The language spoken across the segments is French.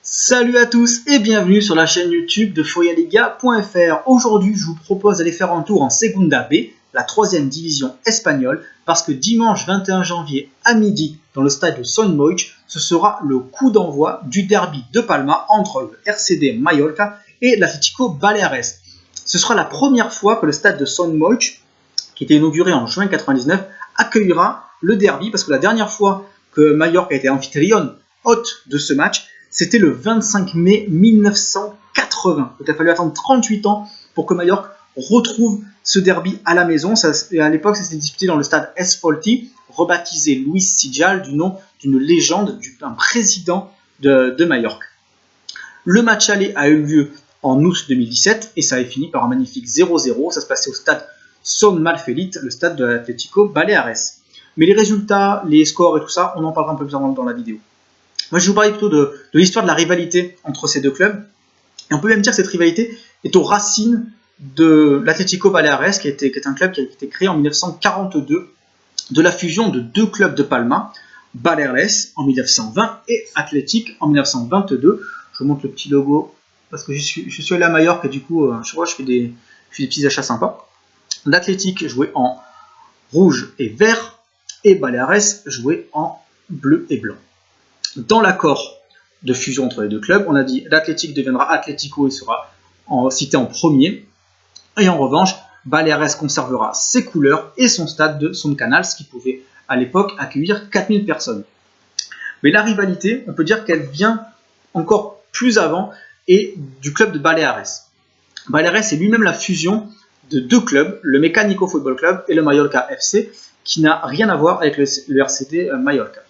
Salut à tous et bienvenue sur la chaîne YouTube de foyaliga.fr. Aujourd'hui, je vous propose d'aller faire un tour en Segunda B, la 3e division espagnole, parce que dimanche 21 janvier à midi, dans le stade de Son Moix, ce sera le coup d'envoi du derby de Palma entre le RCD Mallorca et l'Atlético Baleares. Ce sera la première fois que le stade de Son Moix, qui était inauguré en juin 1999, accueillera le derby, parce que la dernière fois que Mallorca a été amphitryon hôte de ce match, c'était le 25 mai 1980. Il a fallu attendre 38 ans pour que Mallorca retrouve ce derby à la maison. À l'époque, ça s'était disputé dans le stade Esfolti, rebaptisé Luis Sijal du nom d'une légende, d'un président de Mallorca. Le match aller a eu lieu en août 2017 et ça a fini par un magnifique 0-0. Ça se passait au stade Son Malfelit, le stade de l'Atlético Baleares. Mais les résultats, les scores et tout ça, on en parlera un peu plus avant dans la vidéo. Moi, je vais vous parler plutôt de l'histoire de la rivalité entre ces deux clubs. Et on peut même dire que cette rivalité est aux racines de l'Atlético Baleares, qui est un club qui a été créé en 1942, de la fusion de deux clubs de Palma, Baleares en 1920 et Athletic en 1922. Je vous montre le petit logo, parce que je suis allé à Mallorca et du coup, je fais des petits achats sympas. L'Athletic jouait en rouge et vert, et Baleares jouait en bleu et blanc. Dans l'accord de fusion entre les deux clubs, on a dit l'Athletic deviendra Atlético et sera cité en premier. Et en revanche, Baleares conservera ses couleurs et son stade de Son Canal, ce qui pouvait à l'époque accueillir 4000 personnes. Mais la rivalité, on peut dire qu'elle vient encore plus avant et du club de Baleares. Baleares est lui-même la fusion de deux clubs, le Mecánico Football Club et le Mallorca FC, qui n'a rien à voir avec le RCD Mallorca.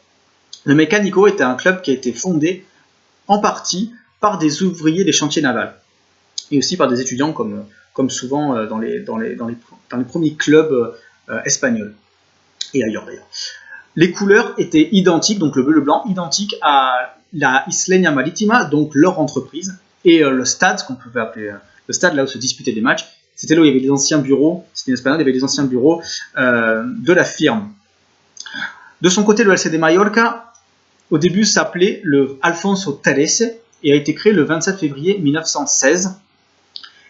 Le Mecánico était un club qui a été fondé en partie par des ouvriers des chantiers navals et aussi par des étudiants comme souvent dans les premiers clubs espagnols et ailleurs d'ailleurs. Les couleurs étaient identiques, donc le bleu et le blanc, identiques à la Isleña Marítima, donc leur entreprise, et le stade, ce qu'on pouvait appeler le stade là où se disputaient des matchs, c'était là où il y avait les anciens bureaux, c'était une esplanade, il y avait les anciens bureaux de la firme. De son côté, le LCD Mallorca, au début, s'appelait le Alfonso Terese et a été créé le 27 février 1916.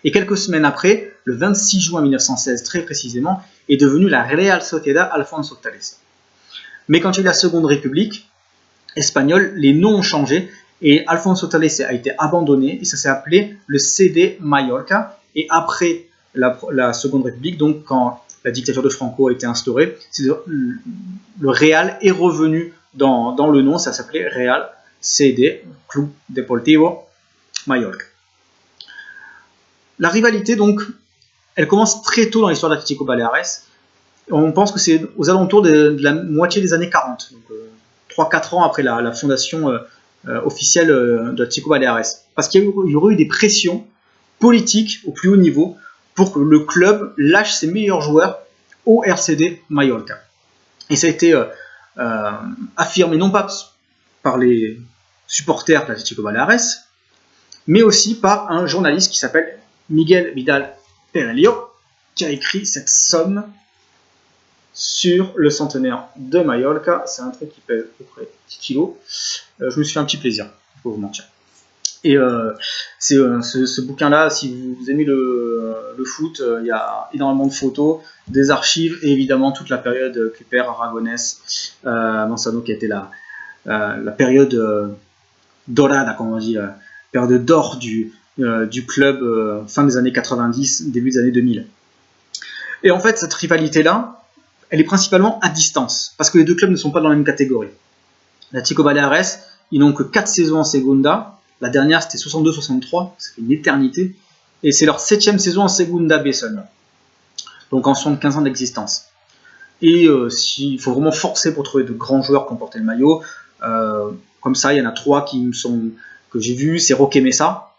Et quelques semaines après, le 26 juin 1916 très précisément, est devenu la Real Sociedad Alfonso Terese. Mais quand il y a eu la Seconde République espagnole, les noms ont changé et Alfonso Terese a été abandonné et ça s'est appelé le CD Mallorca. Et après la Seconde République, donc quand la dictature de Franco a été instaurée, le Real est revenu dans le nom, ça s'appelait Real CD, Club Deportivo Mallorca. La rivalité, donc, elle commence très tôt dans l'histoire de l'Atlético Baleares. On pense que c'est aux alentours de la moitié des années 40, donc 3-4 ans après la fondation officielle de l'Atlético Baleares. Parce qu'il y aurait eu des pressions politiques au plus haut niveau pour que le club lâche ses meilleurs joueurs au RCD Mallorca. Et ça a été affirmé non pas par les supporters de l'Atlético Baleares, mais aussi par un journaliste qui s'appelle Miguel Vidal Perello, qui a écrit cette somme sur le centenaire de Mallorca. C'est un truc qui pèse à peu près 10 kilos. Je me suis fait un petit plaisir, pour vous mentir. Et c'est ce bouquin-là, si vous aimez le foot, il y a énormément de photos, des archives et évidemment toute la période Kuper, Aragonès, Manzano qui a été la période dorada, comme on dit, la période d'or du club fin des années 90, début des années 2000. Et en fait, cette rivalité-là, elle est principalement à distance, parce que les deux clubs ne sont pas dans la même catégorie. L'Atlético Baleares, ils n'ont que 4 saisons en Segunda. La dernière, c'était 62-63, ça fait une éternité. Et c'est leur 7e saison en Segunda B seulement. Donc en 75 ans d'existence. Et il faut vraiment forcer pour trouver de grands joueurs qui ont porté le maillot. Comme ça, il y en a 3 que j'ai vus. C'est Roque Mesa,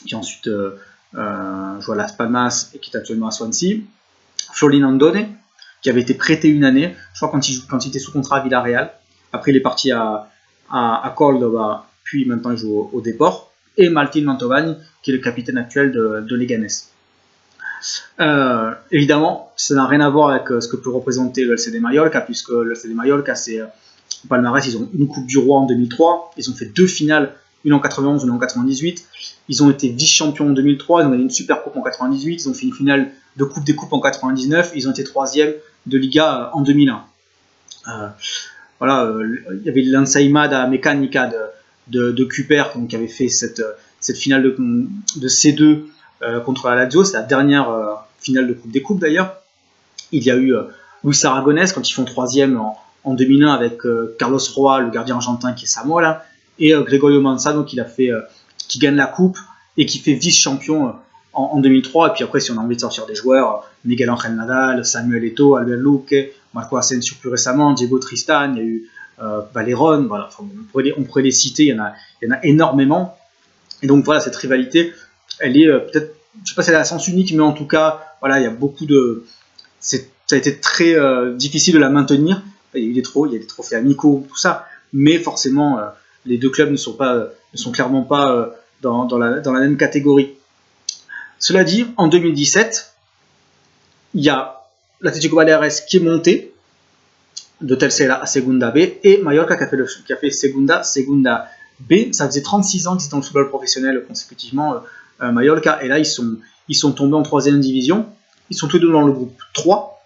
qui ensuite joue à Las Palmas et qui est actuellement à Swansea. Florin Andone, qui avait été prêté une année, je crois quand il était sous contrat à Villarreal. Après, il est parti à Córdoba, puis maintenant il joue au Depor, et Martín Mantovani, qui est le capitaine actuel de Leganés. Évidemment, ça n'a rien à voir avec ce que peut représenter le LCD Mallorca, puisque le LCD Mallorca, c'est palmarès, ils ont une Coupe du Roi en 2003, ils ont fait 2 finales une en 91, une en 98. Ils ont été vice-champions en 2003, ils ont gagné une super coupe en 98, ils ont fait une finale de Coupe des Coupes en 99, ils ont été troisième de Liga en 2001. Voilà, il y avait l'Ansaimada Meccanica de Cooper, donc, qui avait fait cette finale de C2 contre la Lazio, c'est la dernière finale de Coupe des Coupes d'ailleurs. Il y a eu Luis Aragonés quand ils font troisième en 2001 avec Carlos Roa, le gardien argentin qui est Samoa, et Gregorio Manzano qui gagne la coupe et qui fait vice-champion en 2003. Et puis après, si on a envie de sortir des joueurs, Miguel Ángel Nadal, Samuel Eto'o, Albert Luque, Marco Asensio plus récemment, Diego Tristan, il y a eu Valerón, voilà, enfin, on pourrait les citer, il y en a énormément. Et donc voilà, cette rivalité, elle est peut-être, je ne sais pas si elle est à sens unique, mais en tout cas, voilà, il y a beaucoup de... Ça a été très difficile de la maintenir. Il y a eu des trophées amicaux, tout ça, mais forcément, les deux clubs ne sont clairement pas dans la même catégorie. Cela dit, en 2017, il y a l'Atlético Baleares qui est monté de Tercera à Segunda B et Mallorca qui a fait Segunda B. Ça faisait 36 ans qu'ils étaient dans le football professionnel consécutivement, Mallorca, et là ils sont tombés en 3e division. Ils sont tous deux dans le groupe 3.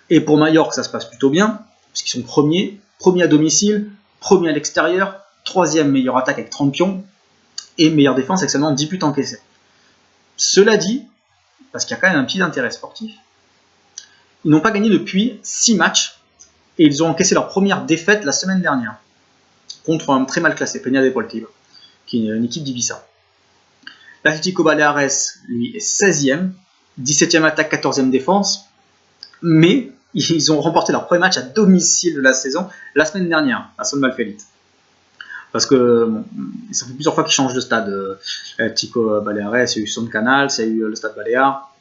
Et pour Mallorca, ça se passe plutôt bien, puisqu'ils sont premiers à domicile, premiers à l'extérieur, 3e meilleure attaque avec 30 pions, et meilleure défense avec seulement 10 buts encaissés. Cela dit, parce qu'il y a quand même un petit intérêt sportif, ils n'ont pas gagné depuis 6 matchs, et ils ont encaissé leur première défaite la semaine dernière, contre un très mal classé, Peña Deportiva, qui est une équipe d'Ibiza. L'Atlético Baleares, lui, est 16e, 17e attaque, 14e défense, mais ils ont remporté leur premier match à domicile de la saison la semaine dernière, à Son Malfeliz. Parce que bon, ça fait plusieurs fois qu'ils changent de stade. L'Atlético Baleares, il y a eu Son Canal, il y a eu le stade Balear.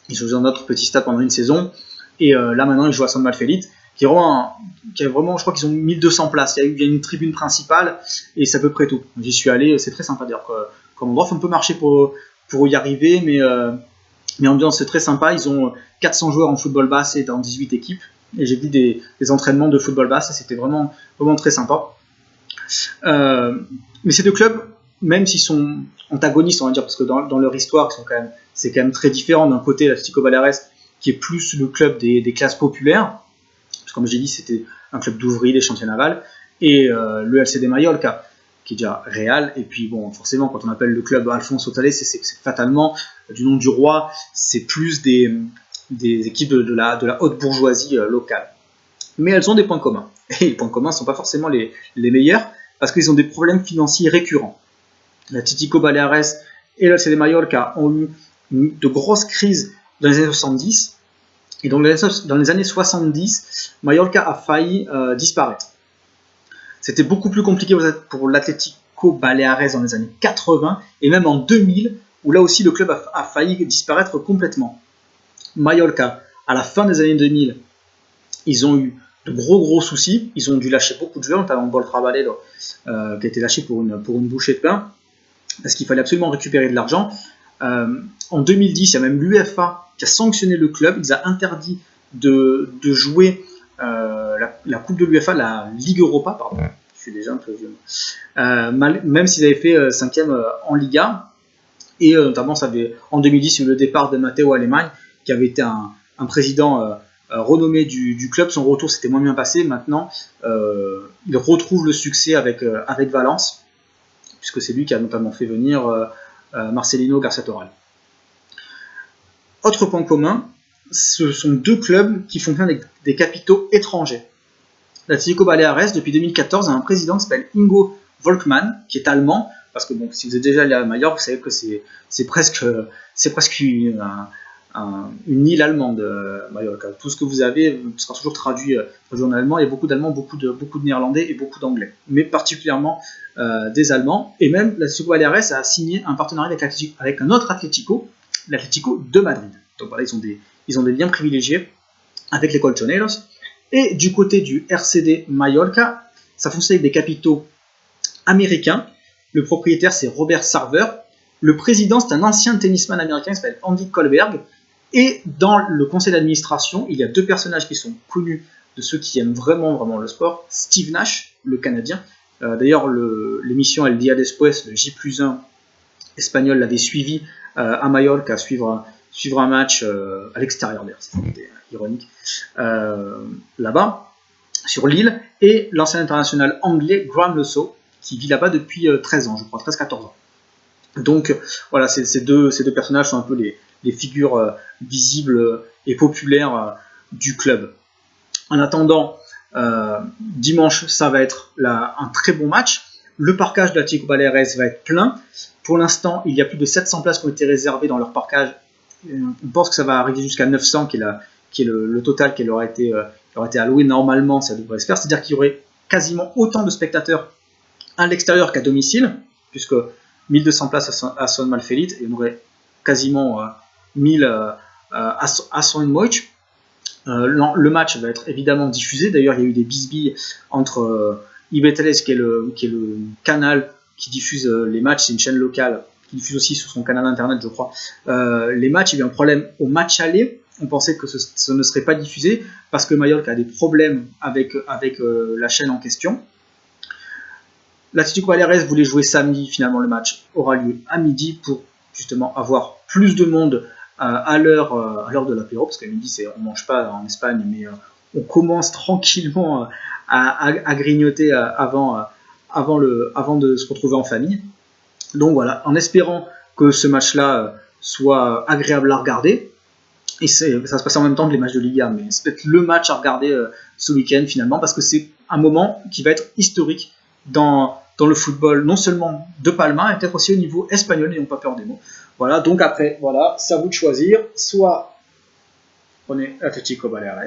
Ils ont joué dans d'autres petits stades pendant une saison. Et là maintenant, ils jouent à Son Malfeliz, qui est vraiment, je crois qu'ils ont 1200 places. Il y a une tribune principale et c'est à peu près tout. J'y suis allé, c'est très sympa d'ailleurs. Comme endroit, il faut un peu marcher pour y arriver, mais l'ambiance c'est très sympa. Ils ont 400 joueurs en football basse et dans 18 équipes. Et j'ai vu des entraînements de football basse et c'était vraiment, vraiment très sympa. Mais ces deux clubs, même s'ils sont antagonistes, on va dire, parce que dans leur histoire, c'est quand même très différent. D'un côté, l'Atlético Baleares, qui est plus le club des classes populaires, parce que comme j'ai dit, c'était un club d'ouvriers des chantiers navals, et le LCD Mallorca, qui est déjà Real. Et puis bon, forcément, quand on appelle le club Alfonso Tales, c'est fatalement du nom du roi, c'est plus des équipes de la haute bourgeoisie locale. Mais elles ont des points communs. Et les points communs ne sont pas forcément les meilleurs, parce qu'ils ont des problèmes financiers récurrents. L'Atlético Baleares et le LCD Mallorca ont eu de grosses crises dans les années 70. Et donc dans les années 70, Mallorca a failli disparaître. C'était beaucoup plus compliqué pour l'Atlético Baleares dans les années 80 et même en 2000, où là aussi le club a failli disparaître complètement. Mallorca, à la fin des années 2000, ils ont eu de gros soucis. Ils ont dû lâcher beaucoup de joueurs, notamment Boltra Valero, qui a été lâché pour une bouchée de pain, parce qu'il fallait absolument récupérer de l'argent. En 2010, il y a même l'UEFA qui a sanctionné le club. Il a interdit de jouer la Coupe de l'UEFA, la Ligue Europa, pardon. Je suis déjà un peu vieux. Même s'ils avaient fait 5e en Liga. Et notamment, en 2010, il y a eu le départ de Matteo Alemany, qui avait été un président renommé du club. Son retour s'était moins bien passé. Maintenant, il retrouve le succès avec Valence, puisque c'est lui qui a notamment fait venir Marcelino Garcia Toral. Autre point commun, ce sont deux clubs qui fonctionnent avec des capitaux étrangers. L'Atlético Baleares, depuis 2014, a un président qui s'appelle Ingo Volkmann, qui est allemand, parce que bon, si vous êtes déjà allé à Majorque, vous savez que c'est presque une île allemande, Mallorca. Tout ce que vous avez sera toujours traduit en allemand. Il y a beaucoup d'Allemands, beaucoup de Néerlandais et beaucoup d'Anglais, mais particulièrement des Allemands. Et même l'Atlético Baleares a signé un partenariat avec un autre Atlético, l'Atlético de Madrid. Donc voilà, ils ont des liens privilégiés avec les Colchoneros. Et du côté du RCD Mallorca, ça fonctionne avec des capitaux américains. Le propriétaire, c'est Robert Sarver. Le président, c'est un ancien tennisman américain qui s'appelle Andy Kohlberg. Et dans le conseil d'administration, il y a deux personnages qui sont connus de ceux qui aiment vraiment le sport. Steve Nash, le Canadien, D'ailleurs, l'émission El Día Después, le J+1 espagnol, l'avait suivi à Majorque à suivre un match à l'extérieur, d'ailleurs, c'était ironique, là-bas, sur l'île, et l'ancien international anglais Graham Lesso, qui vit là-bas depuis 13 ans, je crois, 13-14 ans. Donc voilà, ces deux personnages sont un peu les figures visibles et populaires du club. En attendant, dimanche, ça va être un très bon match. Le parcage de l'Atlético Baleares va être plein. Pour l'instant, il y a plus de 700 places qui ont été réservées dans leur parcage. On pense que ça va arriver jusqu'à 900, qui est le total qui leur a été alloué. Normalement, ça devrait se faire. C'est-à-dire qu'il y aurait quasiment autant de spectateurs à l'extérieur qu'à domicile, puisque 1200 places à Son Malfeliz, et on aurait quasiment 1000 à Son Moich. Le match va être évidemment diffusé. D'ailleurs, il y a eu des bisbilles entre IB13, qui est le canal qui diffuse les matchs, c'est une chaîne locale qui diffuse aussi sur son canal internet, je crois, les matchs. Il y a eu un problème au match aller. On pensait que ce ne serait pas diffusé parce que Mallorca a des problèmes avec la chaîne en question. L'Atlético Baleares voulait jouer samedi, finalement le match aura lieu à midi pour justement avoir plus de monde à l'heure de l'apéro, parce qu'à midi on ne mange pas en Espagne, mais on commence tranquillement à grignoter avant de se retrouver en famille. Donc voilà, en espérant que ce match-là soit agréable à regarder, et ça se passe en même temps que les matchs de Liga, mais c'est peut-être le match à regarder ce week-end finalement, parce que c'est un moment qui va être historique dans le football, non seulement de Palma, mais peut-être aussi au niveau espagnol, n'ayons pas peur des mots. Voilà, donc après, voilà, c'est à vous de choisir, soit prenez Atlético Baleares,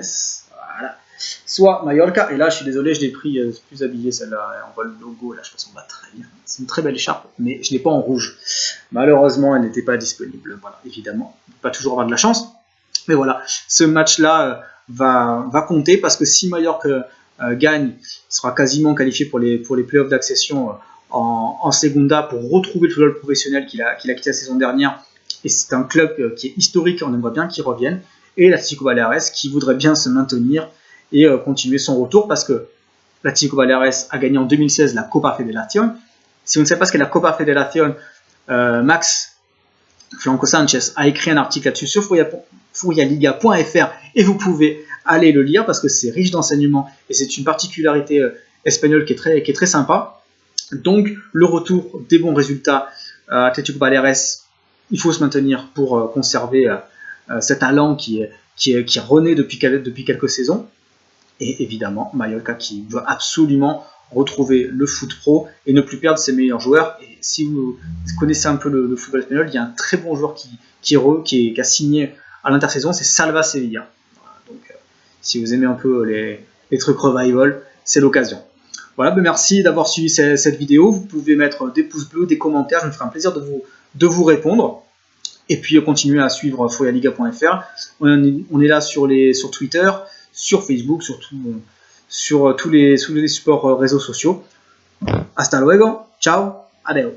voilà, soit Mallorca, et là je suis désolé, je l'ai pris plus habillé celle-là, on voit le logo, là je pense qu'on va très bien, c'est une très belle écharpe, mais je ne l'ai pas en rouge, malheureusement elle n'était pas disponible, voilà, évidemment, on ne peut pas toujours avoir de la chance, mais voilà, ce match-là va compter, parce que si Mallorca gagne, il sera quasiment qualifié pour les playoffs d'accession en Segunda pour retrouver le football professionnel qu'il a quitté la saison dernière. Et c'est un club qui est historique, on aimerait bien qu'il revienne. Et l'Atlético Baleares qui voudrait bien se maintenir et continuer son retour, parce que l'Atlético Baleares a gagné en 2016 la Copa Federación. Si vous ne savez pas ce qu'est la Copa Federación, Max Franco Sanchez a écrit un article là-dessus sur furialiga.fr et vous pouvez aller le lire parce que c'est riche d'enseignements et c'est une particularité espagnole qui est très sympa. Donc le retour des bons résultats à Atlético Baleares, il faut se maintenir pour conserver cet talent qui renaît depuis quelques saisons. Et évidemment Mallorca qui veut absolument retrouver le foot pro et ne plus perdre ses meilleurs joueurs. Et si vous connaissez un peu le football espagnol, il y a un très bon joueur qui a signé à l'intersaison, c'est Salva Sevilla. Donc si vous aimez un peu les trucs revival, c'est l'occasion. Voilà, ben merci d'avoir suivi cette vidéo. Vous pouvez mettre des pouces bleus, des commentaires, je me ferai un plaisir de vous répondre. Et puis continuez à suivre furialiga.fr. On est là sur Twitter, sur Facebook, sur tous les supports réseaux sociaux. Hasta luego, ciao, adeo.